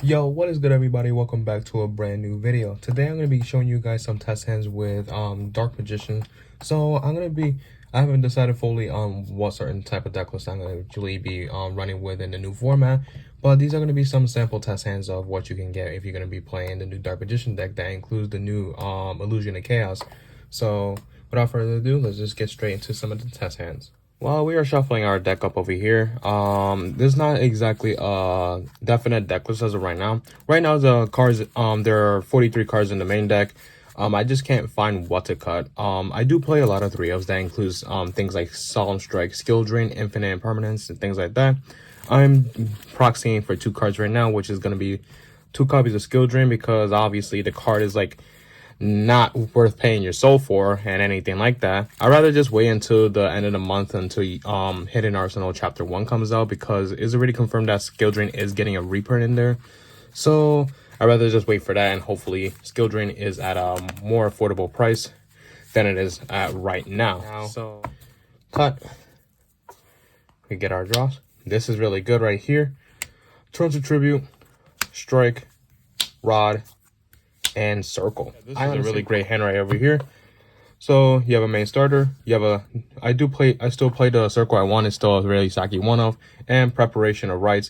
Yo, what is good, everybody? Welcome back to a brand new video. Today I'm going to be showing you guys some test hands with Dark Magician. So I haven't decided fully on what certain type of deck list I'm going to actually be running with in the new format, but these are going to be some sample test hands of what you can get if you're going to be playing the new Dark Magician deck that includes the new Illusion of Chaos. So without further ado, let's just get straight into some of the test hands. Well, we are shuffling our deck up over here. There's not exactly a definite deck list as of right now. Right now, the cards, there are 43 cards in the main deck. I just can't find what to cut. I do play a lot of 3-ofs that includes things like Solemn Strike, Skill Drain, Infinite Impermanence, and things like that. I'm proxying for 2 cards right now, which is going to be 2 copies of Skill Drain, because obviously the card is like not worth paying your soul for and anything like that. I'd rather just wait until the end of the month until Hidden Arsenal Chapter 1 comes out, because it's already confirmed that Skill Drain is getting a reprint in there. So I'd rather just wait for that, and hopefully Skill Drain is at a more affordable price than it is at right now. So cut. We get our draws. This is really good right here. Turn to Tribute, Strike, Rod, and Circle. This is a really great hand right over here. So you have a main starter, you have a I still play the Circle I want. It's still a really sacky 1-of, and Preparation of Rites.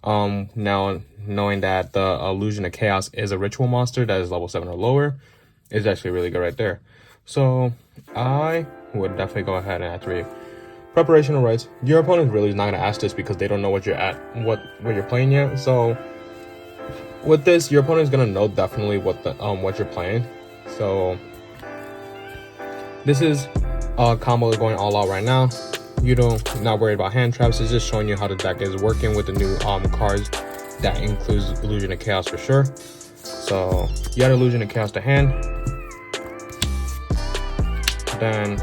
Now knowing that the Illusion of Chaos is a ritual monster that is level 7 or lower is actually really good right there. So I would definitely go ahead and activate Preparation of Rites. Your opponent really is not gonna ask this because they don't know what you're playing yet. So with this, your opponent is gonna know definitely what you're playing. So this is a combo going all out right now. Not worried about hand traps. It's just showing you how the deck is working with the new cards. That includes Illusion of Chaos for sure. So you got Illusion of Chaos to hand. Then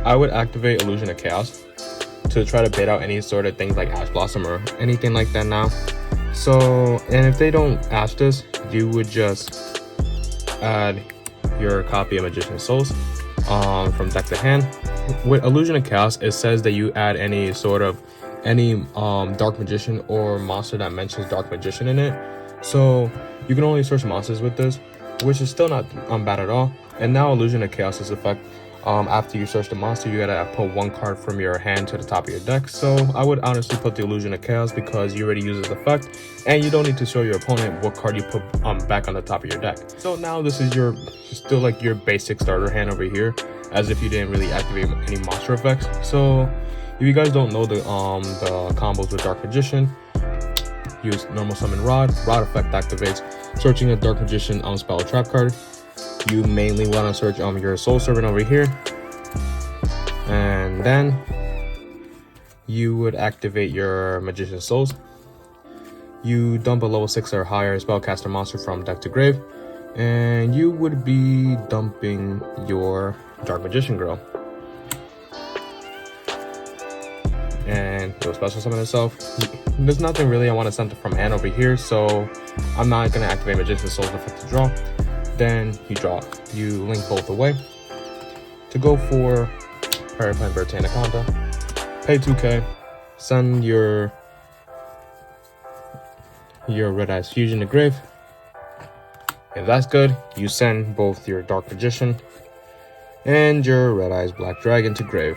I would activate Illusion of Chaos to try to bait out any sort of things like Ash Blossom or anything like that now. So, and if they don't ask this, you would just add your copy of Magician's Souls from deck to hand. With Illusion of Chaos, it says that you add any Dark Magician or monster that mentions Dark Magician in it. So you can only search monsters with this, which is still not bad at all. And now Illusion of Chaos is effect. After you search the monster, you gotta put 1 card from your hand to the top of your deck. So I would honestly put the Illusion of Chaos because you already use its effect, and you don't need to show your opponent what card you put back on the top of your deck. So now this is still like your basic starter hand over here, as if you didn't really activate any monster effects. So if you guys don't know the combos with Dark Magician, use normal summon Rod. Rod effect activates searching a Dark Magician spell or trap card. You mainly want to search your Soul Servant over here, and then you would activate your Magician's Souls. You dump a level 6 or higher spellcaster monster from deck to grave, and you would be dumping your Dark Magician Girl. And do a special summon itself. There's nothing really I want to send from hand over here, so I'm not going to activate Magician's Souls effect to draw. Then you draw. You link both away to go for Paraplan Birthday Anaconda. Pay 2k. Send your Red Eyes Fusion to grave. If that's good, you send both your Dark Magician and your Red Eyes Black Dragon to grave.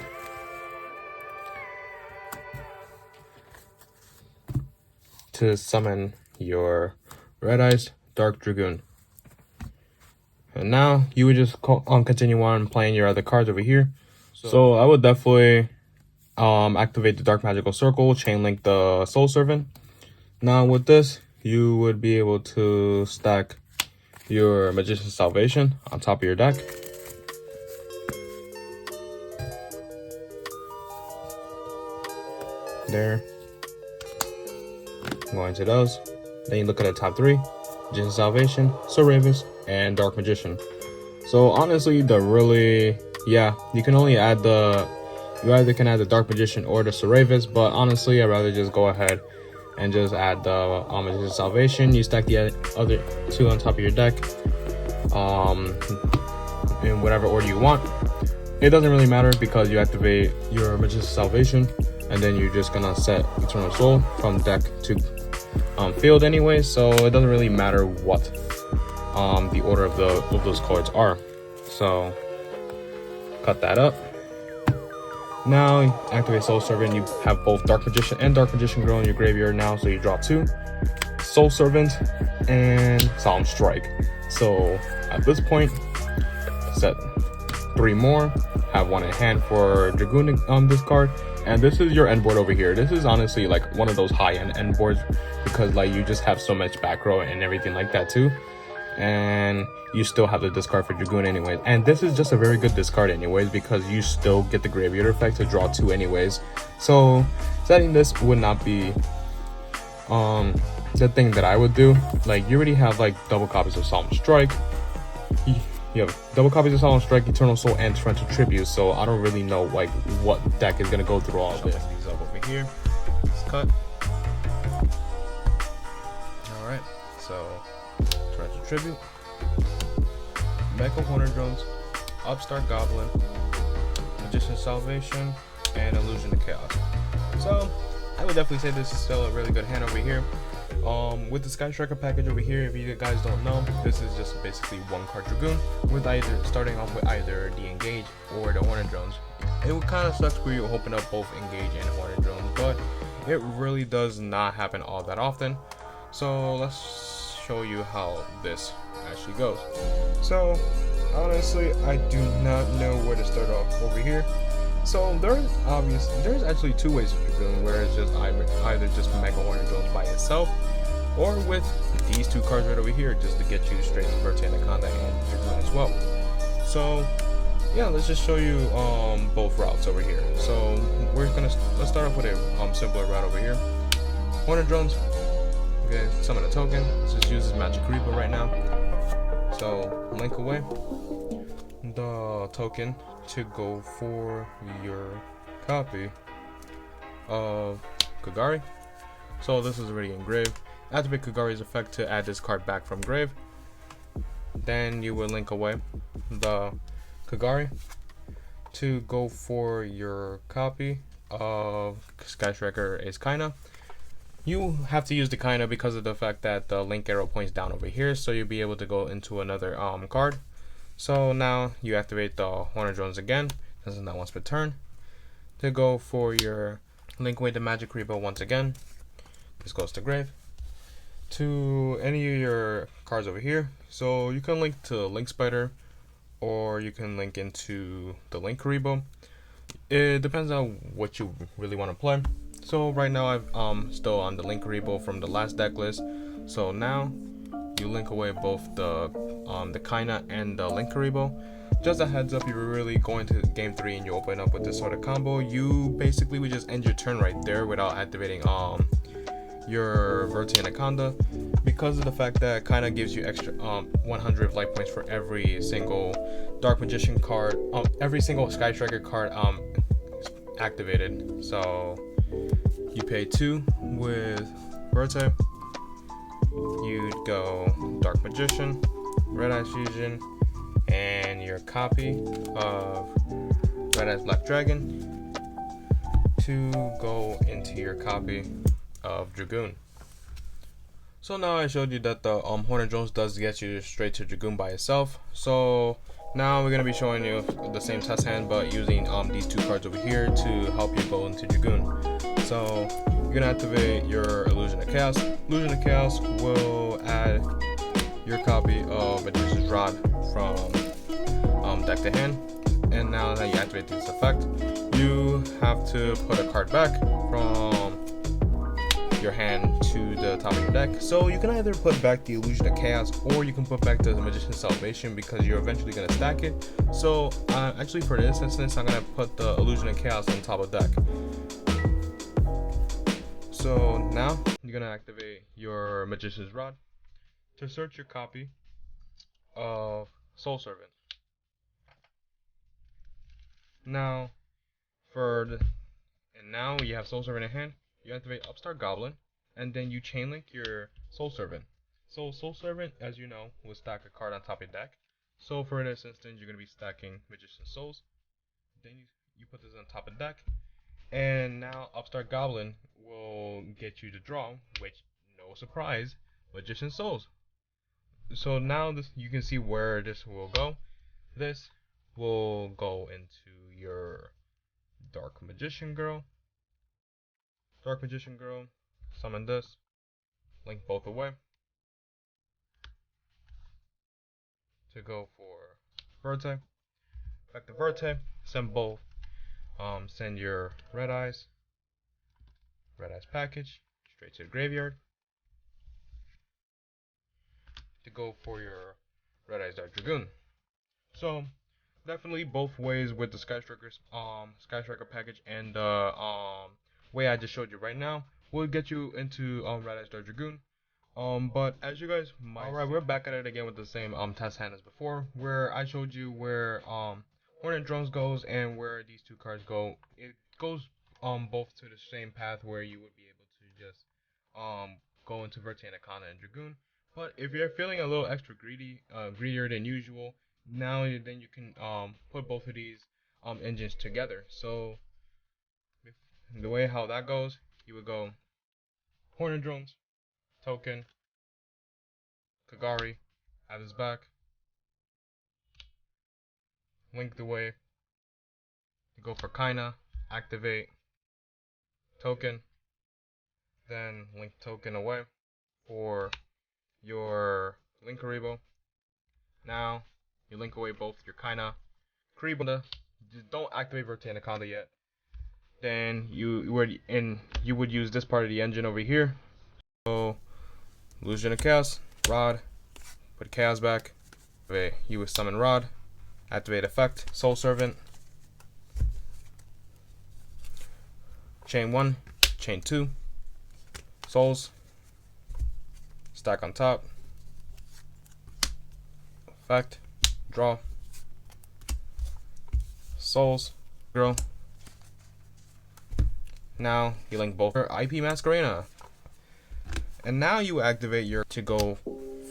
To summon your Red Eyes Dark Dragoon. And now you would just continue on playing your other cards over here. So I would definitely activate the Dark Magical Circle, chain link the Soul Servant. Now with this, you would be able to stack your Magician's Salvation on top of your deck. There. Going to those. Then you look at the top 3. Magician's Salvation, Soravis, and Dark Magician. So honestly, you can only add you either can add the Dark Magician or the Soravis, but honestly, I'd rather just go ahead and just add the Magician's Salvation. You stack the other 2 on top of your deck in whatever order you want. It doesn't really matter because you activate your Magician's Salvation, and then you're just gonna set Eternal Soul from deck to field anyway, so it doesn't really matter what the order of those cards are. So cut that up. Now activate Soul Servant. You have both Dark Magician and Dark Magician Girl in your graveyard now, so you draw 2. Soul Servant and Solemn Strike. So at this point, set 3 more. Have 1 in hand for Dragoon this card. And this is your end board over here. This is honestly like one of those high-end end boards because like you just have so much back row and everything like that too. And you still have the discard for Dragoon anyways. And this is just a very good discard anyways because you still get the graveyard effect to draw 2 anyways. So setting this would not be the thing that I would do. Like you already have like double copies of Solemn Strike. You have double copies of Solemn Strike, Eternal Soul, and Torrential Tribute, so I don't really know like what deck is gonna go through all of this. These up over here. Let's cut. Alright, so Torrential Tribute, Mecha Horner Drones, Upstart Goblin, Magician's Salvation, and Illusion of Chaos. So I would definitely say this is still a really good hand over here. With the Sky Striker package over here, if you guys don't know, this is just basically 1 card Dragoon with either starting off with either the Engage or the Hornet Drones. It would kind of suck for you open up both Engage and Hornet Drones, but it really does not happen all that often. So let's show you how this actually goes. So honestly, I do not know where to start off over here. So there's actually 2 ways of Dragoon, where it's just either just Mega Hornet Drones by itself, or with these 2 cards right over here, just to get you straight to Verte Anaconda and Dragoon as well. So yeah, let's just show you both routes over here. So let's start off with a simpler route over here. Hornet Drones. Okay, summon a token. Let's just use this Magic Reaper right now. So link away the token to go for your copy of Kagari. So this is already engraved. Activate Kagari's effect to add this card back from grave. Then you will link away the Kagari to go for your copy of Sky Striker Ace Kaina. You have to use the Kaina because of the fact that the link arrow points down over here, so you'll be able to go into another card. So now you activate the Hornet Drones again, this is not once per turn, to go for your link away the Magic Reaper once again. This goes to grave. To any of your cards over here, so you can link to Link Spider, or you can link into the Link Karibo. It depends on what you really want to play. So right now I'm still on the Link Karibo from the last deck list. So now you link away both the Kaina and the Link Karibo. Just a heads up, you're really going to game 3 and you open up with this sort of combo, you basically would just end your turn right there without activating your Verte Anaconda, because of the fact that Kaina gives you extra 100 life points for every single Dark Magician card, every single Sky Striker card activated. So you pay 2 with Verte. You'd go Dark Magician, Red Eyes Fusion, and your copy of Red Eyes Black Dragon to go into your copy of Dragoon. So now I showed you that the Hornet Drones does get you straight to Dragoon by itself. So now we're going to be showing you the same test hand, but using these 2 cards over here to help you go into Dragoon. So you're going to activate your Illusion of Chaos. Illusion of Chaos will add your copy of Magician's Rod from deck to hand. And now that you activate this effect, you have to put a card back from your hand to the top of your deck. So you can either put back the Illusion of Chaos, or you can put back the Magician's Salvation, because you're eventually going to stack it. So actually for this instance, I'm going to put the Illusion of Chaos on top of deck. So now you're going to activate your Magician's Rod to search your copy of Soul Servant. Now now you have Soul Servant in hand. You activate Upstart Goblin, and then you chainlink your Soul Servant. So Soul Servant, as you know, will stack a card on top of your deck. So for this instance, you're going to be stacking Magician's Souls. Then you put this on top of deck, and now Upstart Goblin will get you to draw, which no no surprise, Magician Souls. So now you can see where this will go. This will go into your Dark Magician Girl. Dark Magician Girl. Summon this. Link both away. To go for Verte. Back to Verte. Send both. Send your Red Eyes package straight to the graveyard. To go for your Red Eyes Dark Dragoon. So definitely both ways with the Sky Striker package and the way I just showed you right now will get you into Red Eyes Dark Dragoon. But as you guys might alright, we're back at it again with the same test hand as before, where I showed you where Hornet Drones goes and where these two cards go. It goes both to the same path where you would be able to just go into Verte Anaconda and Dragoon. But if you're feeling a little extra greedier than usual, now then you can put both of these engines together. So the way how that goes, you would go Hornet Drones, Token, Kagari, have his back, link the way, you go for Kaina, activate, Token, then link Token away for your Linkaribo. Now you link away both your Kaina, Karibo. Don't activate Verte Anaconda yet. Then you would use this part of the engine over here. So Illusion of Chaos, Rod, put Chaos back. You would summon Rod, activate effect, Soul Servant, chain 1, chain 2, souls, stack on top, effect, draw, souls, girl. Now you link both your IP Masquerena. And now you activate your to go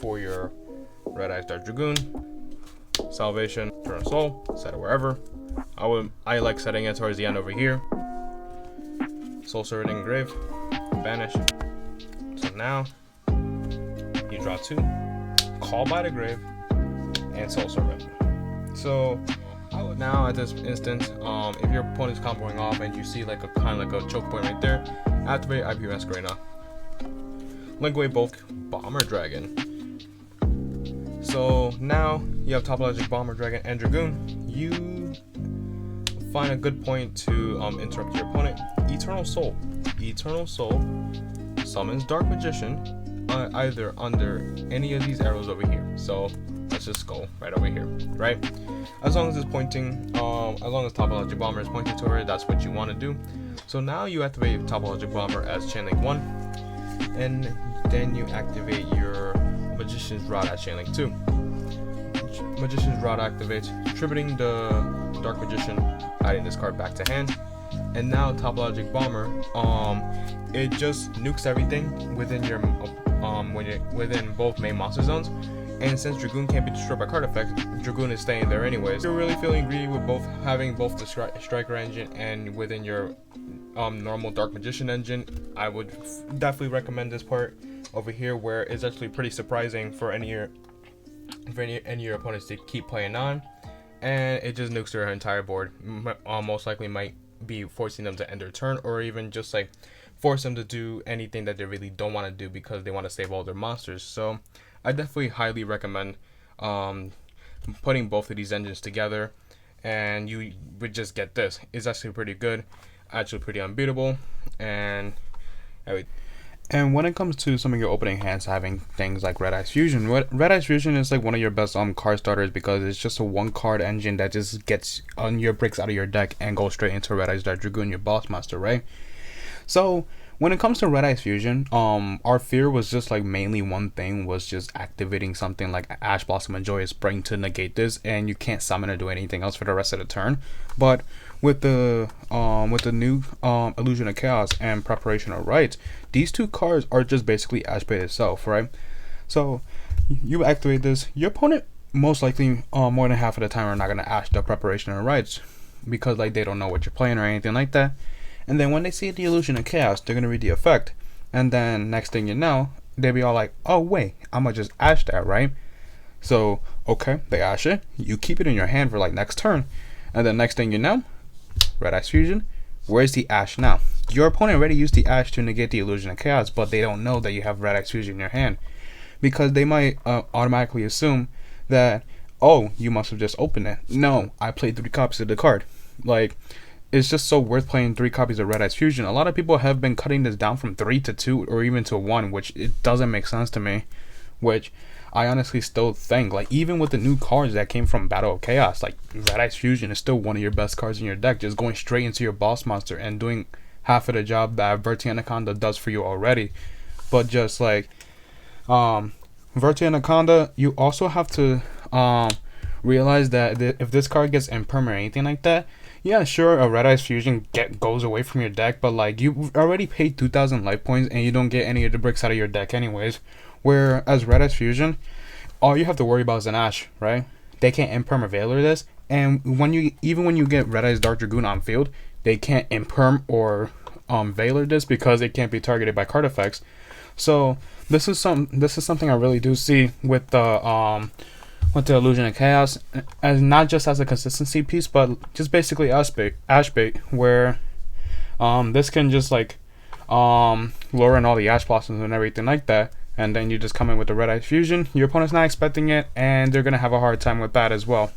for your Red Eyes Dark Dragoon, Salvation, Turn Soul, set it wherever. I like setting it towards the end over here. Soul Servant Engrave, banish. So now you draw 2, call by the grave, and Soul Servant. So now at this instance, if your opponent's comboing off and you see like a kind of like a choke point right there, activate IP Masquerena. Link away both Bomber Dragon. So now you have Topologic Bomber Dragon and Dragoon. You find a good point to interrupt your opponent. Eternal Soul. Eternal Soul summons Dark Magician either under any of these arrows over here. So let's just go right over here, right? As long as it's pointing, as long as Topologic Bomber is pointing to it, that's what you want to do. So now you activate Topologic Bomber as Chain Link 1, and then you activate your Magician's Rod at Chain Link 2. Magician's Rod activates, tributing the Dark Magician, adding this card back to hand. And now Topologic Bomber, it just nukes everything within your within both main monster zones. And since Dragoon can't be destroyed by card effects, Dragoon is staying there anyways. If you're really feeling greedy with having both the Striker engine and within your normal Dark Magician engine, I would definitely recommend this part over here, where it's actually pretty surprising for any of your opponents to keep playing on, and it just nukes their entire board. Most likely might be forcing them to end their turn, or even just like force them to do anything that they really don't want to do because they want to save all their monsters. So I definitely highly recommend putting both of these engines together, and you would just get this. It's actually pretty good, actually pretty unbeatable, and when it comes to some of your opening hands having things like Red Eyes Fusion, Red Eyes Fusion is like one of your best card starters, because it's just a 1-card engine that just gets on your bricks out of your deck and goes straight into Red Eyes Dark Dragoon, your boss master, right? So when it comes to Red Eyes Fusion, our fear was just like mainly one thing, was just activating something like Ash Blossom and Joyous Spring to negate this, and you can't summon or do anything else for the rest of the turn. But with the new Illusion of Chaos and Preparation of Rites, these two cards are just basically Ash Bait itself, right? So you activate this, your opponent most likely more than half of the time are not gonna Ash the Preparation of Rites, because like they don't know what you're playing or anything like that. And then when they see the Illusion of Chaos, they're gonna read the effect, and then next thing you know, they'd be all like, oh wait, I'ma just ash that, right? So okay, they ash it, you keep it in your hand for like next turn, and then next thing you know, Red Ice Fusion, where's the ash now? Your opponent already used the ash to negate the illusion of chaos, but they don't know that you have Red Ice Fusion in your hand, because they might automatically assume that, oh, you must have just opened it. No, I played 3 copies of the card. Like, it's just so worth playing 3 copies of Red Ice Fusion. A lot of people have been cutting this down from 3 to 2 or even to 1, which it doesn't make sense to me. Which I honestly still think, like, even with the new cards that came from Battle of Chaos, like Red Ice Fusion is still one of your best cards in your deck, just going straight into your boss monster and doing half of the job that Verti Anaconda does for you already. But just like Verti Anaconda, you also have to realize that if this card gets imperm or anything like that, yeah, sure, a Red Ice Fusion goes away from your deck, but like you already paid 2,000 life points and you don't get any of the bricks out of your deck anyways. Whereas Red Ice Fusion, all you have to worry about is an Ash, right? They can't imperm or Veiler this, and when you get Red Ice Dark Dragoon on field, they can't imperm or Veiler this because it can't be targeted by card effects. So this is something I really do see with the Illusion of Chaos, as not just as a consistency piece, but just basically ash bait, where this can just like lure in all the Ash Blossoms and everything like that, and then you just come in with the Red Ice Fusion. Your opponent's not expecting it, and they're gonna have a hard time with that as well.